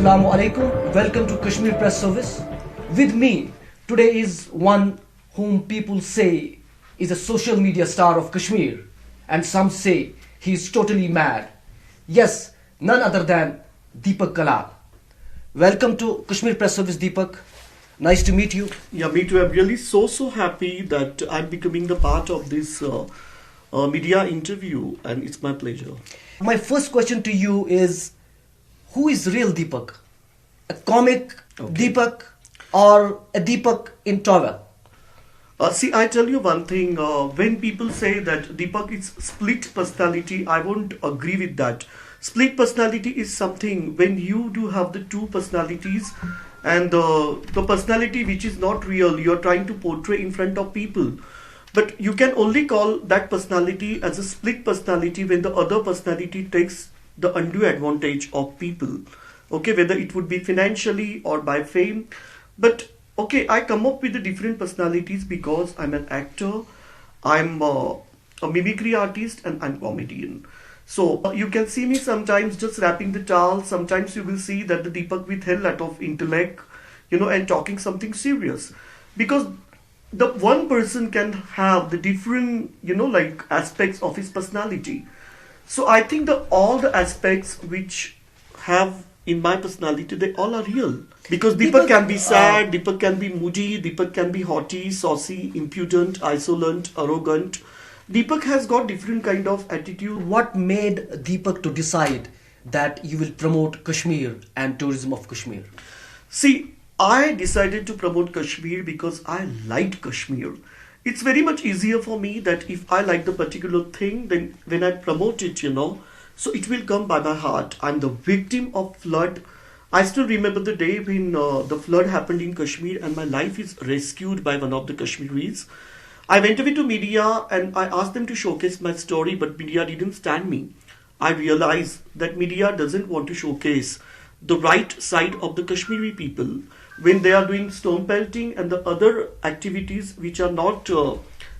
Assalamu alaikum. Welcome to Kashmir Press Service. With me today is one whom people say is a social media star of Kashmir, and some say he is totally mad. Yes, none other than Deepak Kalal. Welcome to Kashmir Press Service, Deepak. Nice to meet you. Yeah, me too. I'm really so happy that I'm becoming the part of this media interview, and it's my pleasure. My first question to you is, who is real Deepak? A comic Deepak or a Deepak in towel? See, I tell you one thing. When people say that Deepak is split personality, I won't agree with that. Split personality is something when you do have the two personalities, and the personality which is not real, you're trying to portray in front of people. But you can only call that personality as a split personality when the other personality takes the undue advantage of people. Okay, whether it would be financially or by fame. But okay, I come up with the different personalities because I'm an actor, I'm a mimicry artist, and I'm comedian. So you can see me sometimes just rapping the towel. Sometimes you will see that the Deepak with a lot of intellect, and talking something serious. Because the one person can have the different, aspects of his personality. So I think that all the aspects which have in my personality, they all are real. Because Deepak can be sad, Deepak can be moody, Deepak can be haughty, saucy, impudent, insolent, arrogant. Deepak has got different kind of attitude. What made Deepak to decide that you will promote Kashmir and tourism of Kashmir? See, I decided to promote Kashmir because I liked Kashmir. It's very much easier for me that if I like the particular thing, then when I promote it, so it will come by my heart. I'm the victim of flood. I still remember the day when the flood happened in Kashmir and my life is rescued by one of the Kashmiris. I went away to media and I asked them to showcase my story, but media didn't stand me. I realized that media doesn't want to showcase the right side of the Kashmiri people when they are doing stone pelting and the other activities which are not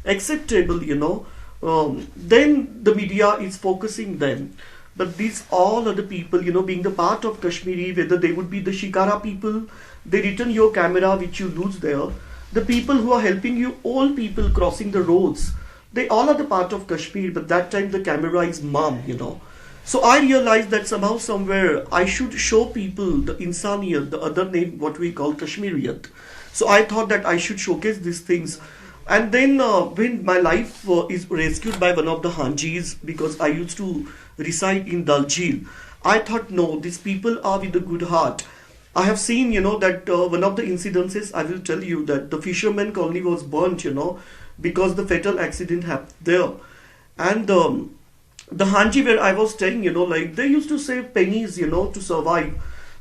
acceptable, then the media is focusing them. But these all other people, being the part of Kashmiri, whether they would be the Shikara people, they return your camera which you lose there. The people who are helping you, all people crossing the roads, they all are the part of Kashmir, but that time the camera is mum, So I realized that somehow, somewhere, I should show people the Insaniyat, the other name, what we call Kashmiriyat. So I thought that I should showcase these things. And then when my life is rescued by one of the Hanjis, because I used to reside in Dal Jheel, I thought, no, these people are with a good heart. I have seen, that one of the incidences, I will tell you that the fisherman colony was burnt, because the fatal accident happened there. And the Hanji where I was staying, they used to save pennies, to survive.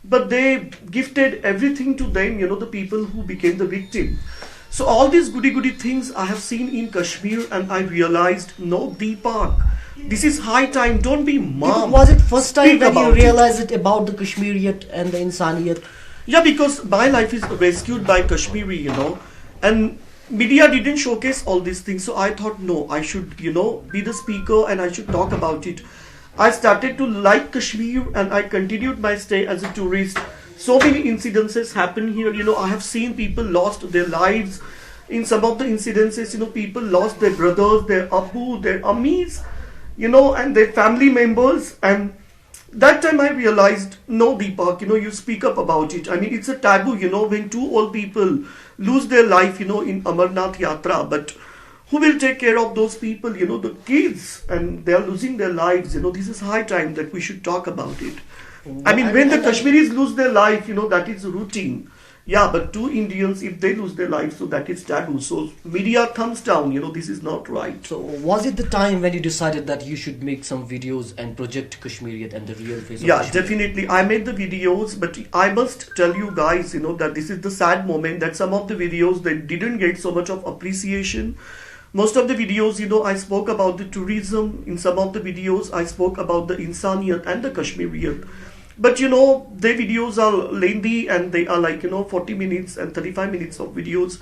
But they gifted everything to them, the people who became the victim. So all these goody things I have seen in Kashmir, and I realized, no, Deepak, this is high time, don't be mum. Was it first time when you realized it about the Kashmiriyat and the Insaniyat? Yeah, because my life is rescued by Kashmiri, and media didn't showcase all these things. So I thought, no, I should, be the speaker and I should talk about it. I started to like Kashmir and I continued my stay as a tourist. So many incidences happen here. I have seen people lost their lives. In some of the incidences, people lost their brothers, their Abu, their Ammis, and their family members. And that time I realized, no, Deepak, you speak up about it. I mean, it's a taboo, when two old people lose their life, in Amarnath Yatra. But who will take care of those people, the kids, and they are losing their lives. This is high time that we should talk about it. I mean, when the Kashmiris lose their life, that is routine. Yeah, but two Indians, if they lose their lives, so that is taboo. So media thumbs down, this is not right. So was it the time when you decided that you should make some videos and project Kashmiriyat and the real face of Yeah, Kashmir? definitely. I made the videos, but I must tell you guys, that this is the sad moment that some of the videos, they didn't get so much of appreciation. Most of the videos, I spoke about the tourism. In some of the videos, I spoke about the Insaniyat and the Kashmiriyat. But their videos are lengthy and they are 40 minutes and 35 minutes of videos.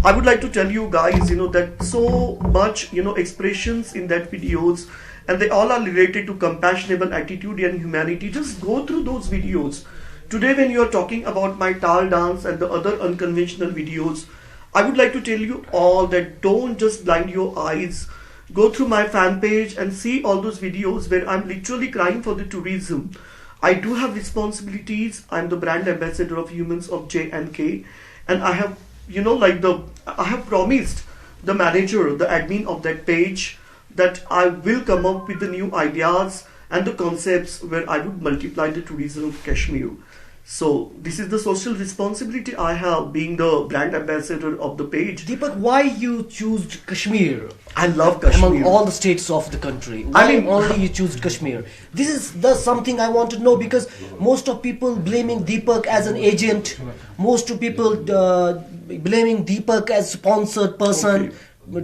I would like to tell you guys, that so much, expressions in that videos, and they all are related to compassionable attitude and humanity. Just go through those videos. Today, when you are talking about my Tal dance and the other unconventional videos, I would like to tell you all that don't just blind your eyes. Go through my fan page and see all those videos where I'm literally crying for the tourism. I do have responsibilities. I'm the brand ambassador of Humans of J&K, and I have, I have promised the manager, the admin of that page, that I will come up with the new ideas and the concepts where I would multiply the tourism of Kashmir. So this is the social responsibility I have, being the brand ambassador of the page. Deepak, why you choose Kashmir? I love Kashmir. Among all the states of the country, why only you choose Kashmir? This is something I want to know, because most of people blaming Deepak as an agent, most of people blaming Deepak as sponsored person. Okay.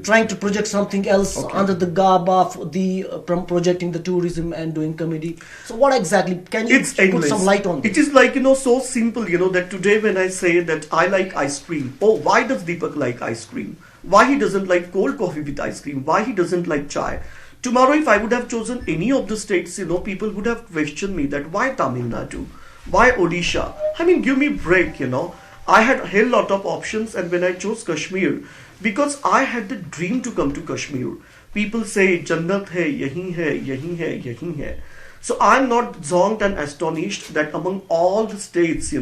Trying to project something else under the garb of the projecting the tourism and doing comedy. So what exactly, can you put some light on this? It is like, so simple, that today when I say that I like ice cream, oh, why does Deepak like ice cream? Why he doesn't like cold coffee with ice cream? Why he doesn't like chai? Tomorrow, if I would have chosen any of the states, people would have questioned me that why Tamil Nadu? Why Odisha? I mean, give me a break, I had a hell lot of options, and when I chose Kashmir, because I had the dream to come to Kashmir. People say, Jannat hai, yahi hai, yahi hai, yahi hai. So I'm not zonked and astonished that among all the states,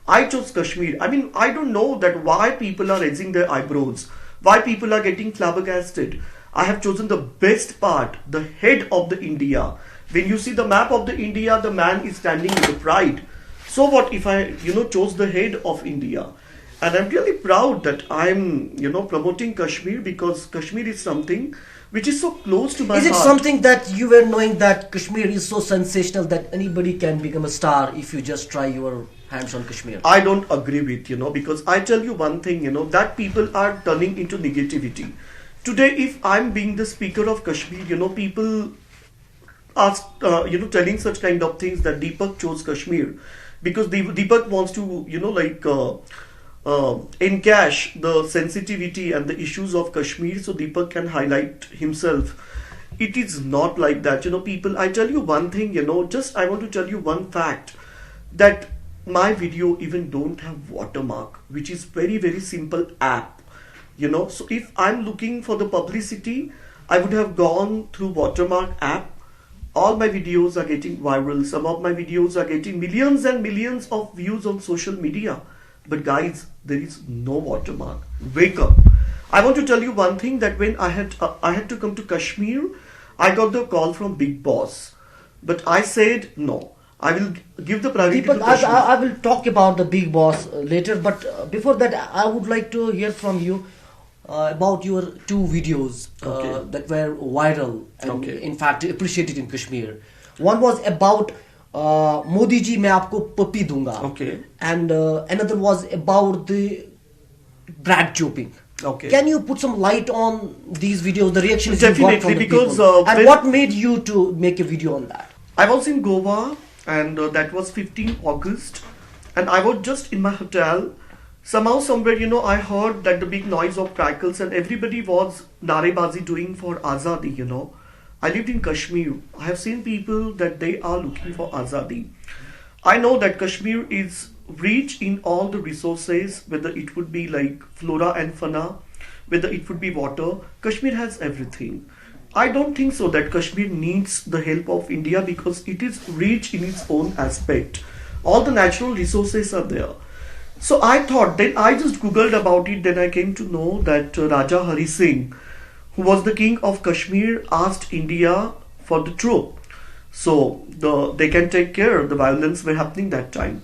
I chose Kashmir. I mean, I don't know that why people are raising their eyebrows, why people are getting flabbergasted. I have chosen the best part, the head of the India. When you see the map of the India, the man is standing with pride. So what if I, chose the head of India? And I'm really proud that I'm, promoting Kashmir, because Kashmir is something which is so close to my heart. Is it something that you were knowing that Kashmir is so sensational that anybody can become a star if you just try your hands on Kashmir? I don't agree with, because I tell you one thing, that people are turning into negativity. Today, if I'm being the speaker of Kashmir, people are, telling such kind of things that Deepak chose Kashmir because Deepak wants to, encash the sensitivity and the issues of Kashmir so Deepak can highlight himself. It is not like that. People, I tell you one thing, just I want to tell you one fact, that my video even don't have watermark, which is very, very simple app. So if I'm looking for the publicity, I would have gone through watermark app. All my videos are getting viral. Some of my videos are getting millions and millions of views on social media. But guys, there is no watermark. Wake up. I want to tell you one thing, that when I had to come to Kashmir, I got the call from Big Boss. But I said no. I will give the priority to Kashmir. I will talk about the Big Boss later. But before that, I would like to hear from you about your two videos that were viral and in fact appreciated in Kashmir. One was about Modi ji, मैं आपको पप्पी दूंगा. And another was about the Brad Choping. Can you put some light on these videos, the reactions you got from the because, people? And what made you to make a video on that? I was in Goa, and that was 15 August. And I was just in my hotel. Somehow, somewhere, I heard that the big noise of crackles, and everybody was narebazi doing for Azadi, I lived in Kashmir. I have seen people that they are looking for Azadi. I know that Kashmir is rich in all the resources, whether it would be like flora and fauna, whether it would be water. Kashmir has everything. I don't think so that Kashmir needs the help of India, because it is rich in its own aspect. All the natural resources are there. So I thought, then I just googled about it, then I came to know that Raja Hari Singh, who was the king of Kashmir, asked India for the troop. So they can take care, the violence were happening that time.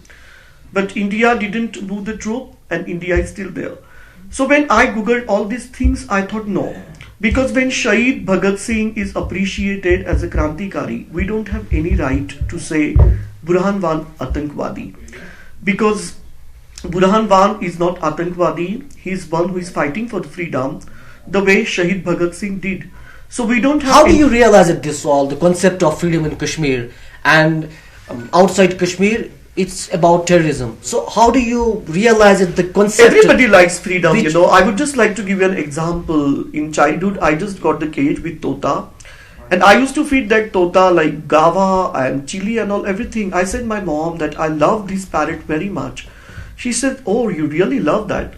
But India didn't move the troop, and India is still there. So when I googled all these things, I thought no. Because when Shahid Bhagat Singh is appreciated as a Krantikari, we don't have any right to say Burhan Wan Atankwadi. Because Burhan Wan is not Atankwadi, he is one who is fighting for the freedom, the way Shahid Bhagat Singh did. So we don't have... How do you realize this all, the concept of freedom in Kashmir, and outside Kashmir, it's about terrorism. So how do you realize it, the concept... Everybody likes freedom, I would just like to give you an example. In childhood, I just got the cage with Tota. And I used to feed that tota like gava and chili and all everything. I said my mom that I love this parrot very much. She said, "Oh, you really love that.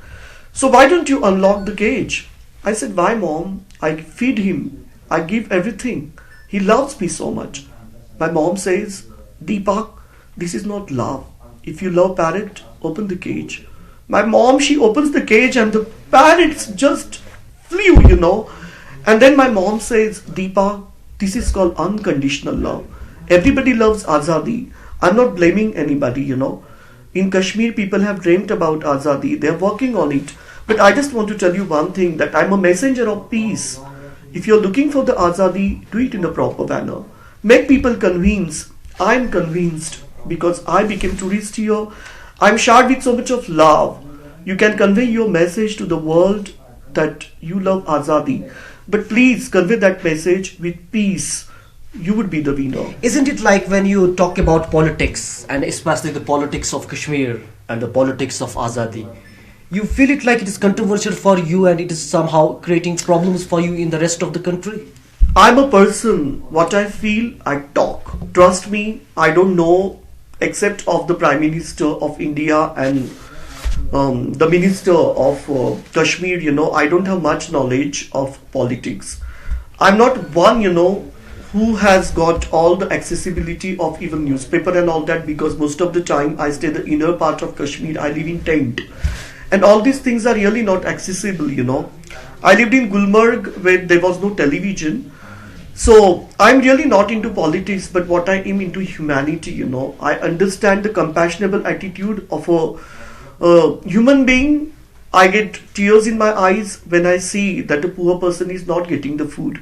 So why don't you unlock the cage?" I said, "Why, mom? I feed him. I give everything. He loves me so much." My mom says, "Deepak, this is not love. If you love parrot, open the cage." My mom, she opens the cage and the parrots just flew. And then my mom says, "Deepak, this is called unconditional love. Everybody loves Azadi. I'm not blaming anybody. In Kashmir, people have dreamt about Azadi. They're working on it. But I just want to tell you one thing, that I'm a messenger of peace. If you're looking for the Azadi, do it in a proper manner. Make people convinced. I'm convinced because I became tourist here. I'm showered with so much of love. You can convey your message to the world that you love Azadi. But please convey that message with peace. You would be the winner. Isn't it like when you talk about politics, and especially the politics of Kashmir and the politics of Azadi, you feel it like it is controversial for you and it is somehow creating problems for you in the rest of the country? I'm a person, what I feel, I talk. Trust me, I don't know except of the Prime Minister of India and the Minister of Kashmir, I don't have much knowledge of politics. I'm not one, who has got all the accessibility of even newspaper and all that, because most of the time I stay the inner part of Kashmir, I live in tent. And all these things are really not accessible. I lived in Gulmarg where there was no television. So I'm really not into politics, but what I am into humanity. I understand the compassionable attitude of a human being. I get tears in my eyes when I see that a poor person is not getting the food.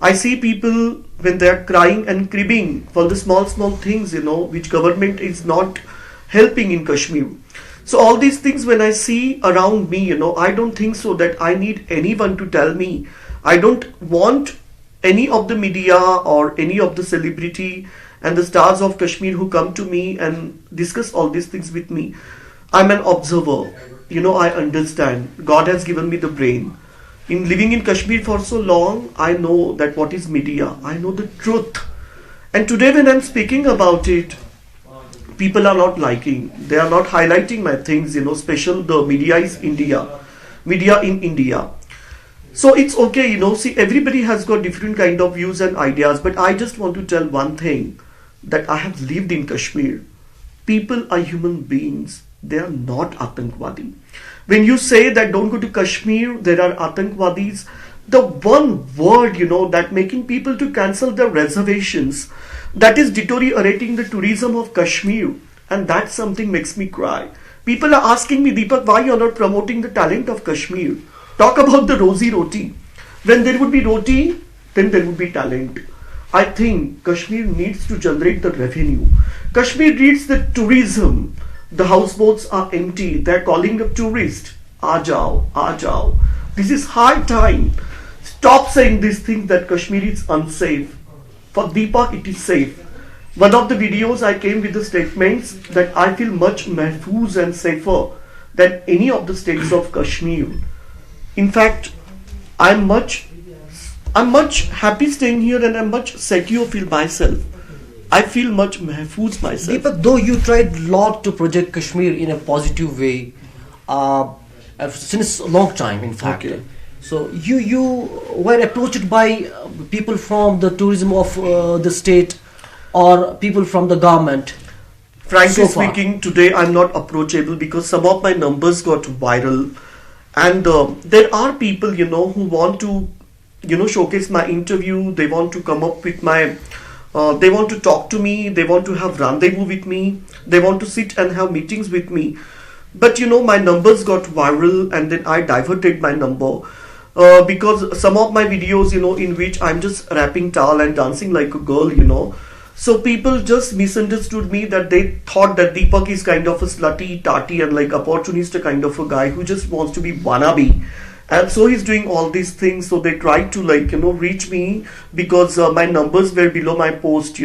I see people when they are crying and cribbing for the small things, which government is not helping in Kashmir. So all these things when I see around me, I don't think so that I need anyone to tell me. I don't want any of the media or any of the celebrity and the stars of Kashmir who come to me and discuss all these things with me. I'm an observer. I understand. God has given me the brain. In living in Kashmir for so long, I know that what is media. I know the truth. And today when I'm speaking about it, people are not liking. They are not highlighting my things, special the media is India. Media in India. So it's okay, see, everybody has got different kind of views and ideas, but I just want to tell one thing, that I have lived in Kashmir. People are human beings. They are not Atangwadi. When you say that don't go to Kashmir, there are Atangwadis, the one word, that making people to cancel their reservations, that is deteriorating the tourism of Kashmir. And that something makes me cry. People are asking me, Deepak, why you're not promoting the talent of Kashmir? Talk about the rosy roti. When there would be roti, then there would be talent. I think Kashmir needs to generate the revenue. Kashmir needs the tourism. The houseboats are empty. They're calling the tourists. Ajao, ajao. This is high time. Stop saying these things that Kashmir is unsafe. For Deepak, it is safe. One of the videos I came with the statements that I feel much mahfouz and safer than any of the states of Kashmir. In fact, I'm much happy staying here and I'm much secure feel myself. I feel much mahfouz myself. Deepak, though you tried a lot to project Kashmir in a positive way, since a long time, in fact. Okay. So you were approached by people from the tourism of the state or people from the government? Frankly So far. speaking, today I'm not approachable because some of my numbers got viral. And there are people, who want to, showcase my interview. They want to come up with my, they want to talk to me. They want to have rendezvous with me. They want to sit and have meetings with me. But, my numbers got viral and then I diverted my number. Because some of my videos, in which I'm just rapping tal and dancing like a girl, So people just misunderstood me, that they thought that Deepak is kind of a slutty, tarty and like opportunist kind of a guy who just wants to be wannabe. And so he's doing all these things. So they tried to reach me because my numbers were below my post,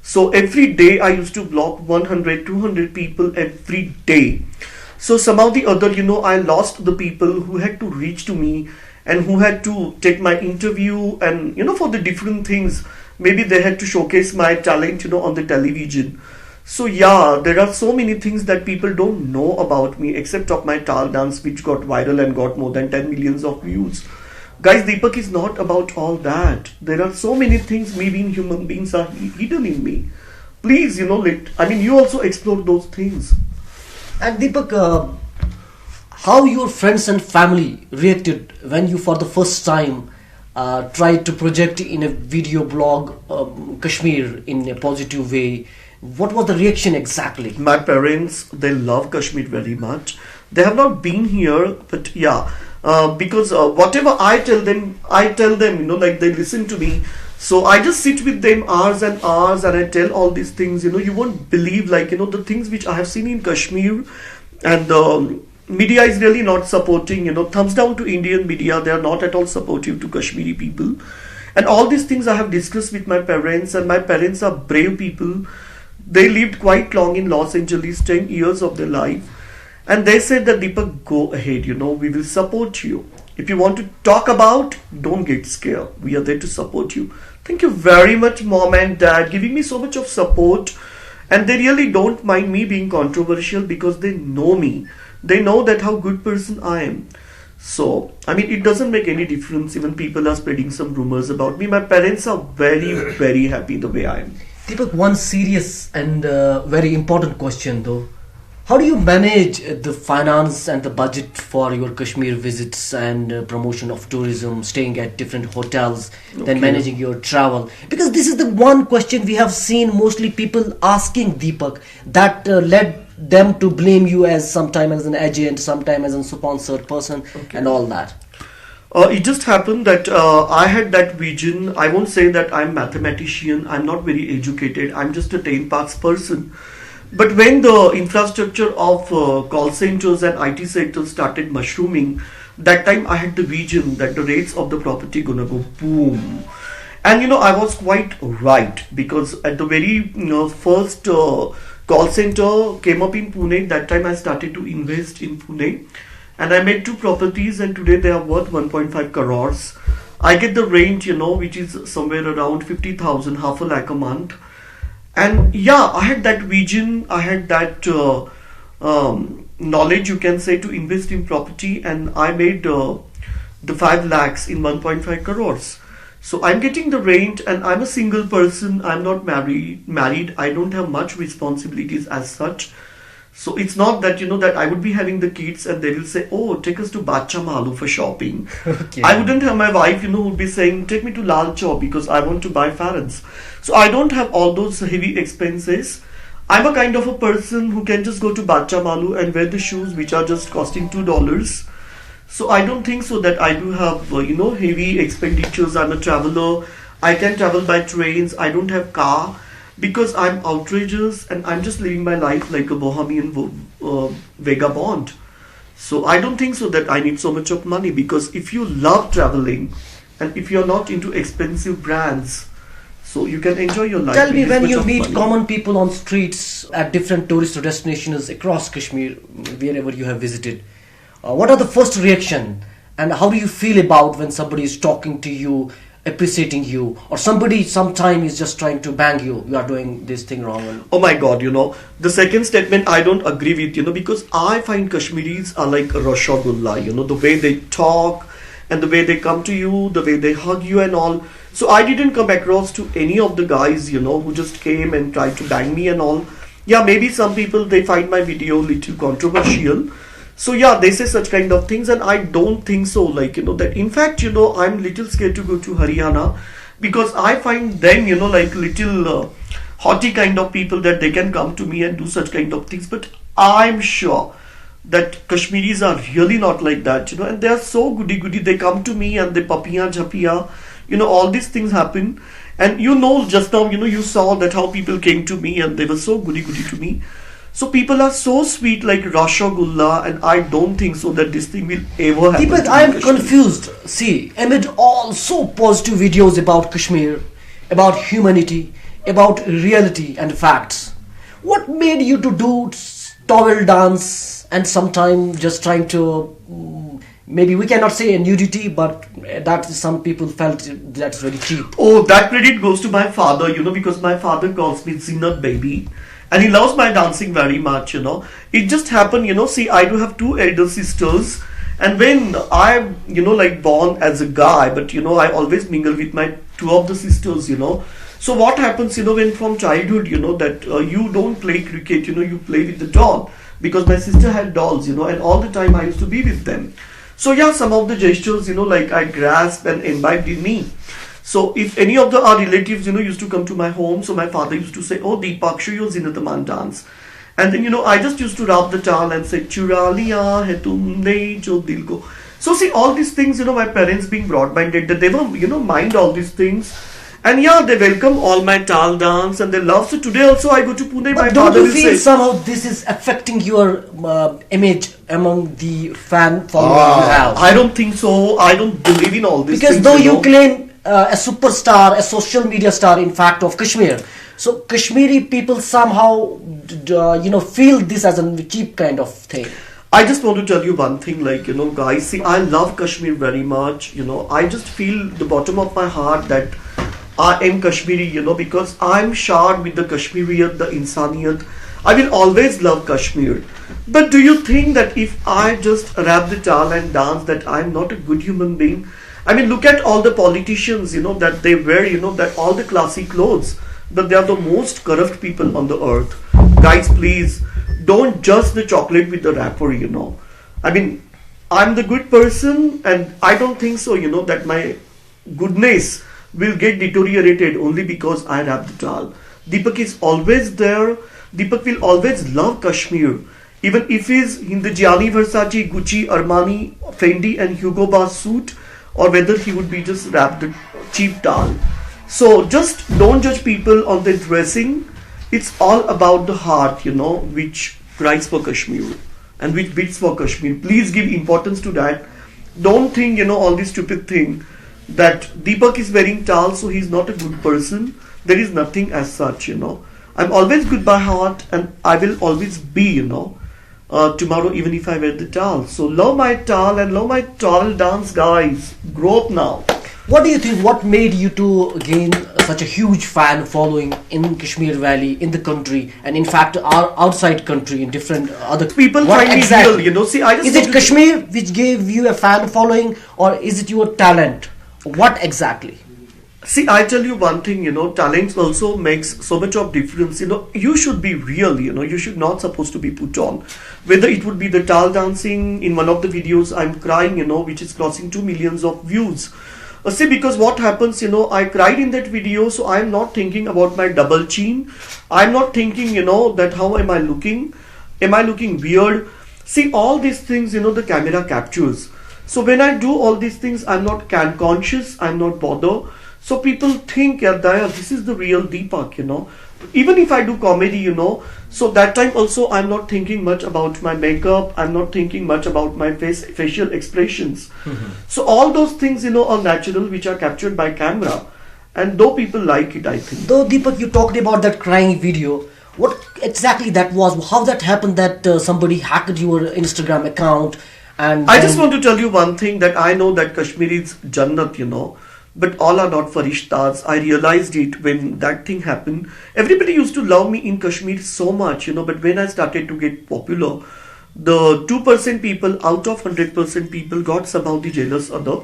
So every day I used to block 100, 200 people every day. So somehow the other, I lost the people who had to reach to me and who had to take my interview, and for the different things, maybe they had to showcase my talent on the television. So yeah, there are so many things that people don't know about me except of my tal dance, which got viral and got more than 10 millions of views. Guys, Deepak is not about all that. There are so many things, me being human beings, are hidden in me. Please, you also explore those things. And Deepak, how your friends and family reacted when you for the first time tried to project in a video blog Kashmir in a positive way? What was the reaction exactly? My parents, they love Kashmir very much. They have not been here, but yeah, because whatever I tell them, they listen to me. So I just sit with them hours and hours, and I tell all these things. You won't believe, the things which I have seen in Kashmir, and media is really not supporting. Thumbs down to Indian media. They are not at all supportive to Kashmiri people. And all these things I have discussed with my parents, and my parents are brave people. They lived quite long in Los Angeles, 10 years of their life. And they said that, Deepak, go ahead, we will support you. If you want to talk about, don't get scared. We are there to support you. Thank you very much, mom and dad, giving me so much of support. And they really don't mind me being controversial because they know me. They know that how good person I am. So, it doesn't make any difference. Even people are spreading some rumors about me. My parents are very, very happy the way I am. Deepak, one serious and very important question though. How do you manage the finance and the budget for your Kashmir visits and promotion of tourism, staying at different hotels, then managing your travel? Because this is the one question we have seen mostly people asking, Deepak, that led them to blame you as sometime as an agent, sometime as a sponsored person, and all that. It just happened that I had that vision. I won't say that I'm a mathematician. I'm not very educated. I'm just a 10 parts person. But when the infrastructure of call centers and IT sectors started mushrooming, that time I had the vision that the rates of the property gonna go boom. And I was quite right, because at the very first call center came up in Pune, that time I started to invest in Pune. And I made 2 properties, and today they are worth 1.5 crores. I get the rent, which is somewhere around 50,000, half a lakh a month. And yeah, I had that vision, I had that knowledge, you can say, to invest in property, and I made the 5 lakhs in 1.5 crores. So I'm getting the rent, and I'm a single person. I'm not married. I don't have much responsibilities as such. So it's not that, that I would be having the kids and they will say, oh, take us to Bacha Malu for shopping. Okay. I wouldn't have my wife, who would be saying, take me to Lal Chowk because I want to buy Farans. So I don't have all those heavy expenses. I'm a kind of a person who can just go to Bacha Malu and wear the shoes which are just costing $2. So I don't think so that I do have, heavy expenditures. I'm a traveler. I can travel by trains. I don't have car. Because I'm outrageous and I'm just living my life like a bohemian vagabond. So I don't think so that I need so much of money, because if you love traveling and if you're not into expensive brands, so you can enjoy your life. Tell me, when you meet common people on streets at different tourist destinations across Kashmir, wherever you have visited, what are the first reaction, and how do you feel about when somebody is talking to you, appreciating you, or somebody sometime is just trying to bang you are doing this thing wrong? Oh my god, the second statement I don't agree with, because I find Kashmiris are like Rashagulla, the way they talk and the way they come to you, the way they hug you and all. So I didn't come across to any of the guys, who just came and tried to bang me and all. Yeah, maybe some people, they find my video little controversial. So yeah, they say such kind of things, and I don't think so, that in fact, I'm little scared to go to Haryana, because I find them, like little haughty kind of people, that they can come to me and do such kind of things. But I'm sure that Kashmiris are really not like that, and they are so goody-goody. They come to me and they papiya, jhapiya, all these things happen. And just now, you saw that how people came to me and they were so goody-goody to me. So people are so sweet like Rashagulla, and I don't think so that this thing will ever happen. But I am confused. See, amid all so positive videos about Kashmir, about humanity, about reality and facts, what made you to do towel dance and sometimes just trying to maybe we cannot say a nudity, but that some people felt that's very cheap. Oh, that credit goes to my father, because my father calls me Zinat baby. And he loves my dancing very much. It just happened, see, I do have two elder sisters. And when I'm, like born as a guy, but, I always mingle with my two of the sisters. So what happens, when from childhood, that you don't play cricket, you play with the doll. Because my sister had dolls, and all the time I used to be with them. So yeah, some of the gestures, like I grasped and imbibed in me. So if any of our relatives, used to come to my home, so my father used to say, oh Deepak, show your Zinataman dance. And then, I just used to rub the towel and say, Chura liya hai tumne jo dil ko. So see, all these things, my parents being broad-minded, that they were, mind all these things. And yeah, they welcome all my tal dance and they love. So today also I go to Pune. But don't you feel somehow this is affecting your image among the fan following you have? I don't think so. I don't believe in all this. Because though you claim a superstar, a social media star, in fact, of Kashmir, so Kashmiri people somehow, feel this as a cheap kind of thing. I just want to tell you one thing, guys, see, I love Kashmir very much. I just feel the bottom of my heart that I am Kashmiri, because I'm shard with the Kashmiriyat, the Insaniyat. I will always love Kashmir. But do you think that if I just rap the towel and dance, that I'm not a good human being? I mean, look at all the politicians, that they wear, that all the classy clothes. But they are the most corrupt people on the earth. Guys, please, don't judge the chocolate with the wrapper, I mean, I'm the good person and I don't think so, that my goodness will get deteriorated only because I rap the towel. Deepak is always there. Deepak will always love Kashmir. Even if he's in the Gianni Versace, Gucci, Armani, Fendi and Hugo Boss suit, or whether he would be just wrapped the cheap towel. So just don't judge people on their dressing. It's all about the heart, which cries for Kashmir and which beats for Kashmir. Please give importance to that. Don't think, all this stupid thing that Deepak is wearing towel, so he's not a good person. There is nothing as such, I'm always good by heart and I will always be, tomorrow even if I wear the towel. So love my towel and love my towel dance, guys. Grow up now. What do you think, what made you to gain such a huge fan following in Kashmir Valley, in the country, and in fact outside country, in different other people find me real, see, I just is it Kashmir which gave you a fan following, or is it your talent? What exactly? See, I tell you one thing, talent also makes so much of difference. You should be real, you should not supposed to be put on. Whether it would be the towel dancing, in one of the videos I'm crying, which is crossing 2 million views. See, because what happens, I cried in that video, so I'm not thinking about my double chin. I'm not thinking, that how am I looking? Am I looking weird? See, all these things, the camera captures. So when I do all these things, I'm not conscious, I'm not bothered. So people think, yeah, Daya, this is the real Deepak, Even if I do comedy, so that time also I'm not thinking much about my makeup, I'm not thinking much about my facial expressions. So all those things, are natural, which are captured by camera. And though people like it, I think. Though, Deepak, you talked about that crying video. What exactly that was? How that happened that somebody hacked your Instagram account? And I just want to tell you one thing, that I know that Kashmir is Jannat, but all are not farishtas. I realized it when that thing happened. Everybody used to love me in Kashmir so much, but when I started to get popular, the 2% people out of 100% people got somehow the jealous other.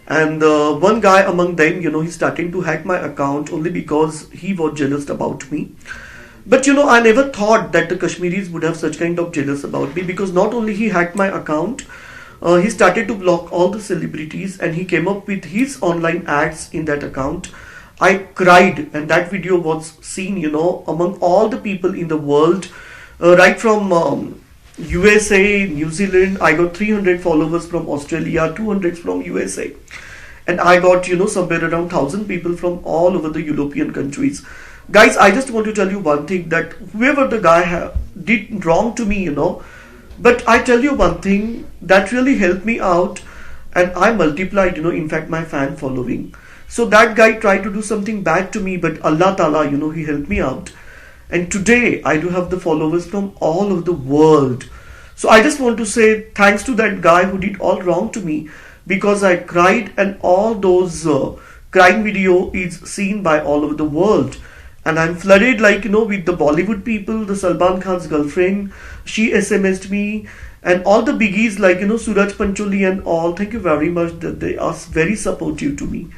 And one guy among them, he started to hack my account only because he was jealous about me. But I never thought that the Kashmiris would have such kind of jealous about me, because not only he hacked my account, he started to block all the celebrities and he came up with his online ads in that account. I cried, and that video was seen, among all the people in the world, right from USA, New Zealand. I got 300 followers from Australia, 200 from USA. And I got, somewhere around 1,000 people from all over the European countries. Guys, I just want to tell you one thing, that whoever the guy did wrong to me, but I tell you one thing, that really helped me out, and I multiplied, in fact, my fan following. So that guy tried to do something bad to me, but Allah Ta'ala, he helped me out. And today, I do have the followers from all over the world. So I just want to say thanks to that guy who did all wrong to me, because I cried, and all those crying video is seen by all over the world. And I'm flooded, like, with the Bollywood people, the Salman Khan's girlfriend, she SMS'd me, and all the biggies like, Suraj Pancholi and all. Thank you very much, that they are very supportive to me.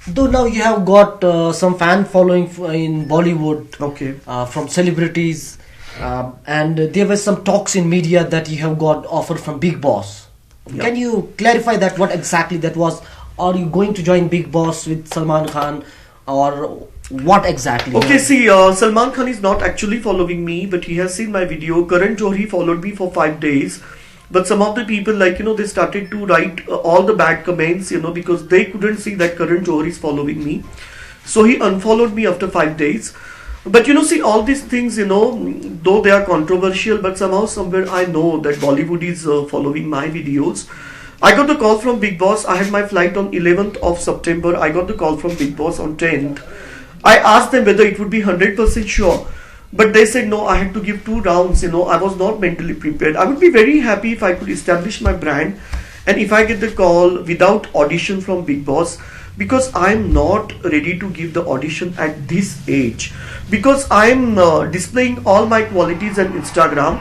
Though now you have got some fan following in Bollywood, Okay. From celebrities, and there were some talks in media that you have got offer from Big Boss. Yeah. Can you clarify that? What exactly that was? Are you going to join Big Boss with Salman Khan, or what exactly? Okay, see, Salman Khan is not actually following me, but he has seen my video. Karan Johri followed me for 5 days. But some of the people, like, they started to write all the bad comments, because they couldn't see that Karan Johri is following me. So he unfollowed me after 5 days. But, see, all these things, though they are controversial, but somehow, somewhere I know that Bollywood is following my videos. I got the call from Big Boss. I had my flight on 11th of September. I got the call from Big Boss on 10th. I asked them whether it would be 100% sure. But they said no, I had to give 2 rounds, I was not mentally prepared. I would be very happy if I could establish my brand, and if I get the call without audition from Big Boss, because I'm not ready to give the audition at this age, because I'm displaying all my qualities on Instagram.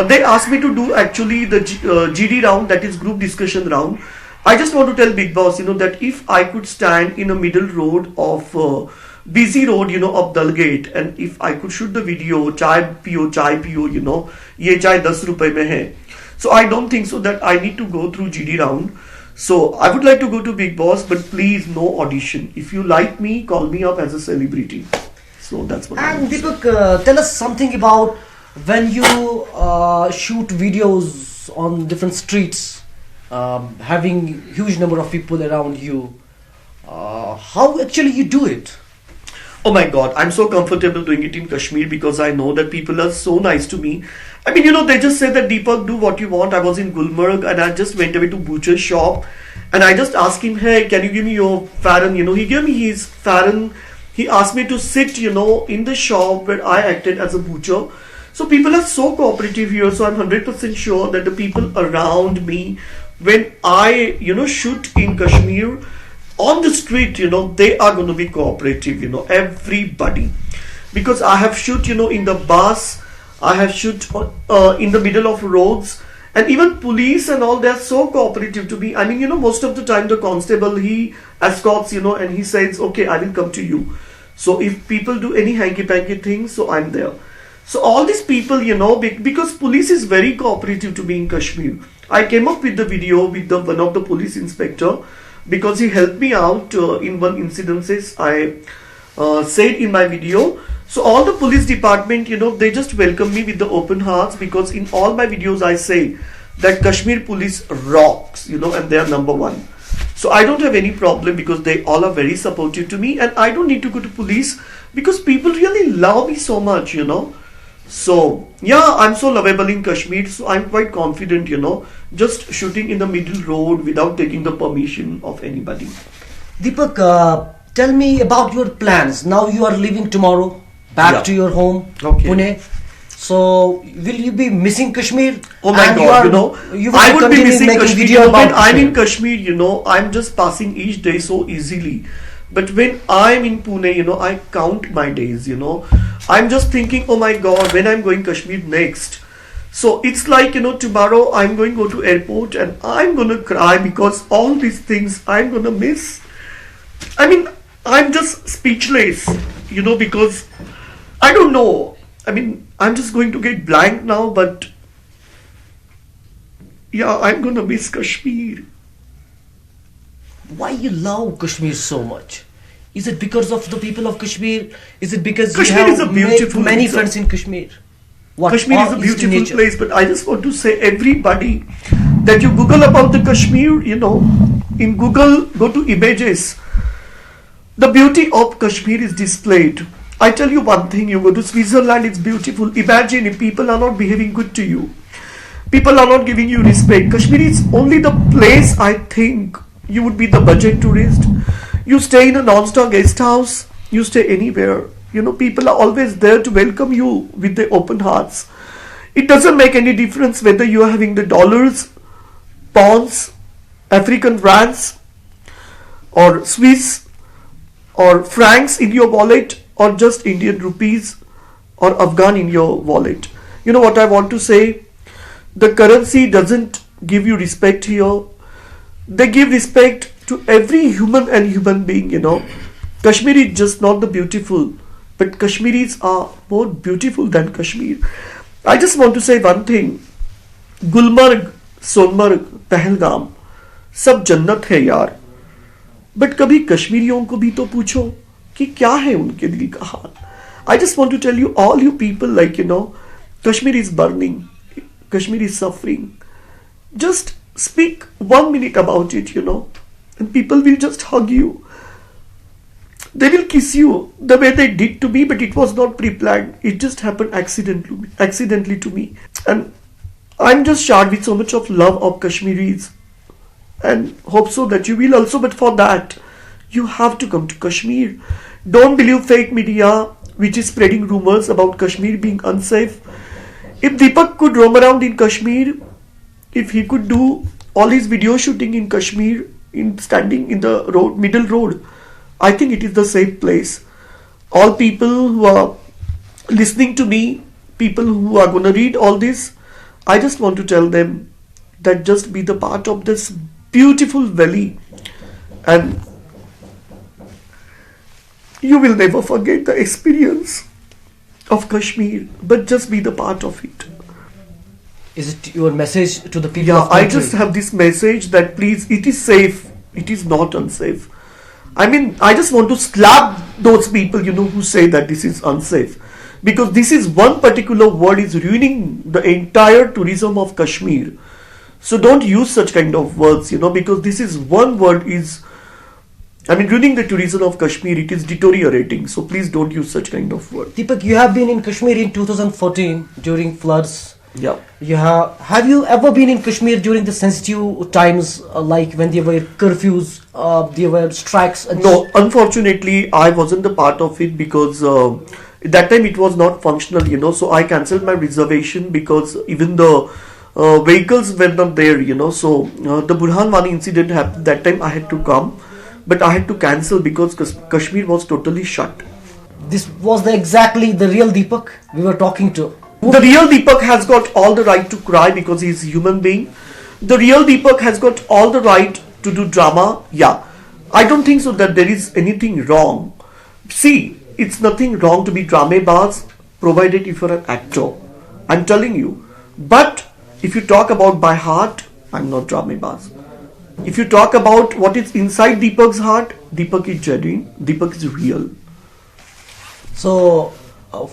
They asked me to do actually the GD round, that is group discussion round. I just want to tell Big Boss, that if I could stand in a middle road of busy road, of Dalgate, and if I could shoot the video, chai piyo, ye chai 10 rupees mein hai. So I don't think so that I need to go through GD round. So I would like to go to Big Boss, but please no audition. If you like me, call me up as a celebrity. So that's what And Deepak, tell us something about when you shoot videos on different streets, having huge number of people around you. How actually you do it? Oh my God, I'm so comfortable doing it in Kashmir, because I know that people are so nice to me. I mean, they just say that Deepak, do what you want. I was in Gulmarg and I just went away to butcher's shop, and I just asked him, hey, can you give me your Farron? He gave me his Farron. He asked me to sit, in the shop where I acted as a butcher. So people are so cooperative here. So I'm 100% sure that the people around me, when I, shoot in Kashmir, on the street, they are going to be cooperative, everybody. Because I have shoot, in the bus, I have shoot in the middle of roads, and even police and all, they are so cooperative to me. I mean, most of the time the constable, he escorts, and he says, okay, I will come to you. So if people do any hanky-panky things, so I'm there. So all these people, because police is very cooperative to me in Kashmir. I came up with the video with one of the police inspector, because he helped me out in one incidences I said in my video. So all the police department, they just welcome me with the open hearts, because in all my videos I say that Kashmir police rocks, and they are number 1. So I don't have any problem, because they all are very supportive to me, and I don't need to go to police, because people really love me so much, So yeah, I'm so lovable in Kashmir, so I'm quite confident, just shooting in the middle road without taking the permission of anybody. Deepak, tell me about your plans. Now you are leaving tomorrow back to your home, Okay. Pune. So will you be missing Kashmir? Oh my And God, you will I would be continue missing making Kashmir. video about When I'm in Kashmir. Kashmir, I'm just passing each day so easily. But when I'm in Pune, I count my days, I'm just thinking, oh my God, when I'm going Kashmir next. So it's like, tomorrow I'm going to go to airport and I'm going to cry, because all these things I'm going to miss. I mean, I'm just speechless, because I don't know. I mean, I'm just going to get blank now, but yeah, I'm going to miss Kashmir. Why you love Kashmir so much? Is it because of the people of Kashmir? Is it because Kashmir you is a have beautiful made many place. friends in Kashmir? What Kashmir is a in beautiful nature? place, but I just want to say everybody that you Google about the Kashmir, in Google, go to images. The beauty of Kashmir is displayed. I tell you one thing, you go to Switzerland, it's beautiful. Imagine if people are not behaving good to you. People are not giving you respect. Kashmir is only the place, I think, you would be the budget tourist. You stay in a non-star guest house, you stay anywhere. People are always there to welcome you with their open hearts. It doesn't make any difference whether you are having the dollars, pounds, African rands, or Swiss, or francs in your wallet, or just Indian rupees, or Afghan in your wallet. You know what I want to say? The currency doesn't give you respect here. They give respect to every human and human being, you know. Kashmiri is just not the beautiful, but Kashmiris are more beautiful than Kashmir. I just want to say one thing. Gulmarg, Sonmarg, Pahalgam, सब जन्नत है यार. But कभी कश्मीरियों को भी तो पूछो कि क्या है उनके दिल का हाल. I just want to tell you, all you people, like, you know, Kashmir is burning, Kashmir is suffering. Just speak 1 minute about it, you know, and people will just hug you. They will kiss you the way they did to me, but it was not pre-planned. It just happened accidentally to me. And I'm just showered with so much of love of Kashmiris, and hope so that you will also. But for that, you have to come to Kashmir. Don't believe fake media which is spreading rumors about Kashmir being unsafe. If Deepak could roam around in Kashmir, if he could do all his video shooting in Kashmir, in standing in the road, middle road, I think it is the safe place. All people who are listening to me, people who are going to read all this, I just want to tell them that just be the part of this beautiful valley, and you will never forget the experience of Kashmir, but just be the part of it. Is it your message to the people Yeah, of I country? just have this message that please, it is safe, it is not unsafe. I mean, I just want to slap those people, you know, who say that this is unsafe, because this is one particular word is ruining the entire tourism of Kashmir. So don't use such kind of words, you know, because this is one word is, I mean, ruining the tourism of Kashmir. It is deteriorating. So please don't use such kind of word. Deepak, you have been in Kashmir in 2014 during floods. Yeah. You have you ever been in Kashmir during the sensitive times, like when there were curfews, there were strikes? And No, unfortunately, I wasn't a part of it because at that time it was not functional, you know. So I cancelled my reservation because even the vehicles were not there, you know. So the Burhan Wani incident happened that time. I had to come, but I had to cancel because Kashmir was totally shut. this was exactly the real Deepak we were talking to. The real Deepak has got all the right to cry because he is a human being. The real Deepak has got all the right to do drama. Yeah, I don't think so that there is anything wrong. See, it's nothing wrong to be dramebaz, provided if you're an actor. I'm telling you. But if you talk about by heart, I'm not dramebaz. If you talk about what is inside Deepak's heart, Deepak is genuine, Deepak is real. So,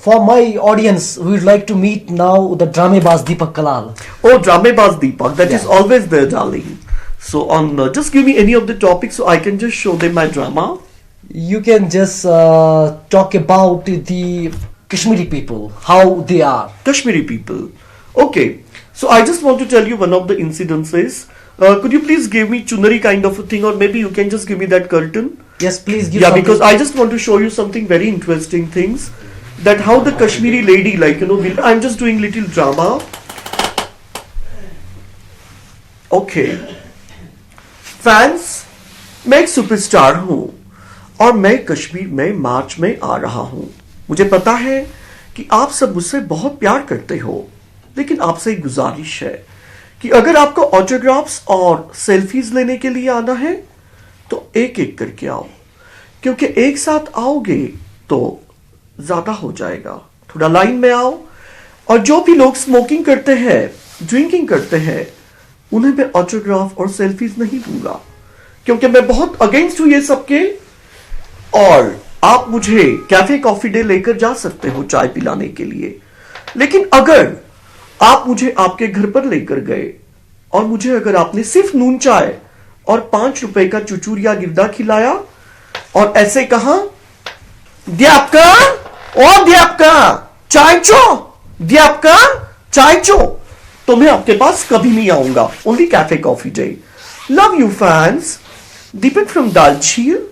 for my audience, we would like to meet now the dramebaz Deepak Kalal. Oh, dramebaz Deepak, that is Yeah. always there, darling. So just give me any of the topics so I can just show them my drama. You can just talk about the Kashmiri people, how they are. Kashmiri people. Okay, so I just want to tell you one of the incidences. Could you please give me chunari kind of a thing, or maybe you can just give me that curtain? Yes, please give Yeah, something. because I just want to show you something very interesting things. That how the Kashmiri lady, like, you know, I'm just doing little drama. Okay. Fans, मैं एक superstar हूं और मैं कश्मीर में मार्च में आ रहा हूं. मुझे पता है कि आप सब मुझसे बहुत प्यार करते हो, लेकिन आपसे एक गुजारिश है कि अगर आपको ऑटोग्राफ्स और सेल्फीज लेने के लिए आना है तो एक एक करके आओ, क्योंकि एक साथ आओगे तो ज्यादा हो जाएगा. थोड़ा लाइन में आओ. और जो भी लोग स्मोकिंग करते हैं, ड्रिंकिंग करते हैं, उन्हें मैं ऑटोग्राफ और सेल्फीज नहीं दूंगा, क्योंकि मैं बहुत अगेंस्ट हूं ये सबके. और आप मुझे कैफे कॉफी डे लेकर जा सकते हो चाय पिलाने के लिए, लेकिन अगर आप मुझे आपके घर पर लेकर गए और मुझे अगर आपने सिर्फ नून चाय और 5 रुपए का चुचुरिया गिरदा खिलाया और ऐसे कहा, द्यापका, ओ द्यापका चाय चो, द्यापका चाय चो, तो मैं आपके पास कभी नहीं आऊंगा. Only cafe coffee day. Love you fans. Deepak from दालचीर.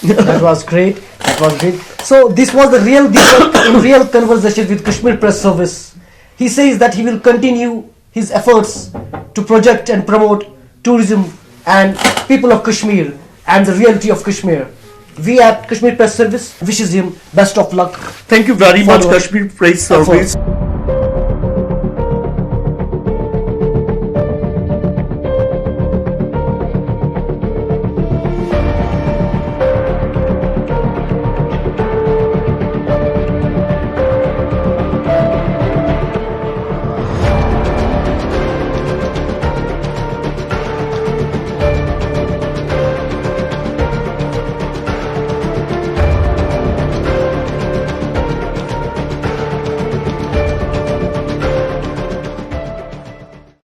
That was great. That was great. So this was the real Deepak in real conversation with Kashmir Press Service. He says that he will continue his efforts to project and promote tourism and people of Kashmir and the reality of Kashmir. We at Kashmir Press Service wishes him best of luck. Thank you very much, Follow- Kashmir Press Service.